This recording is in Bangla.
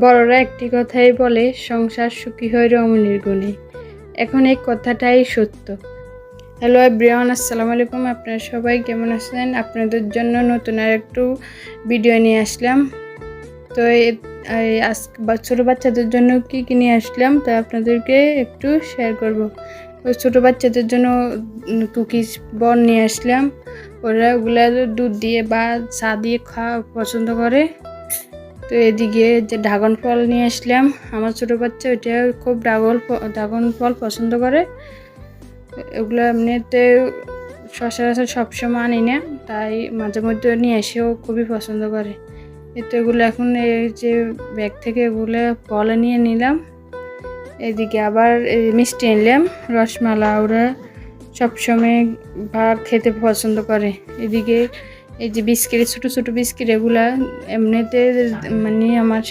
বড়রা একটি কথাই বলে, সংসার সুখী হয় রমণীর গুণে। এখন এই কথাটাই সত্য। হ্যালো এভরিওয়ান, আসসালামু আলাইকুম। আপনারা সবাই কেমন আছেন? আপনাদের জন্য নতুন আর একটু ভিডিও নিয়ে আসলাম। তো আজ ছোটো বাচ্চাদের জন্য কী নিয়ে আসলাম তা আপনাদেরকে একটু শেয়ার করব। ওই ছোটো বাচ্চাদের জন্য কুকিজ বন নিয়ে আসলাম। ওগুলা দুধ দিয়ে বা চা দিয়ে খাওয়া পছন্দ করে। তো এদিকে যে ড্রাগন ফল নিয়ে আসলাম। আমার ছোটো বাচ্চা ওইটা খুব ড্রাগন ফল পছন্দ করে। এগুলো এমনিতে সচরাচর সবসময় আনি না, তাই মাঝে মধ্যে নিয়ে এসেও খুবই পছন্দ করে। এতে এগুলো এখন এই যে ব্যাগ থেকে এগুলো ফল নিয়ে নিলাম। এদিকে আবার মিষ্টি নিলাম, রসমালাই। ওরা সবসময় খেতে পছন্দ করে। এদিকে এই যে বিস্কিট, ছোটো ছোটো বিস্কিট, এগুলা এমনিতে মানে আমার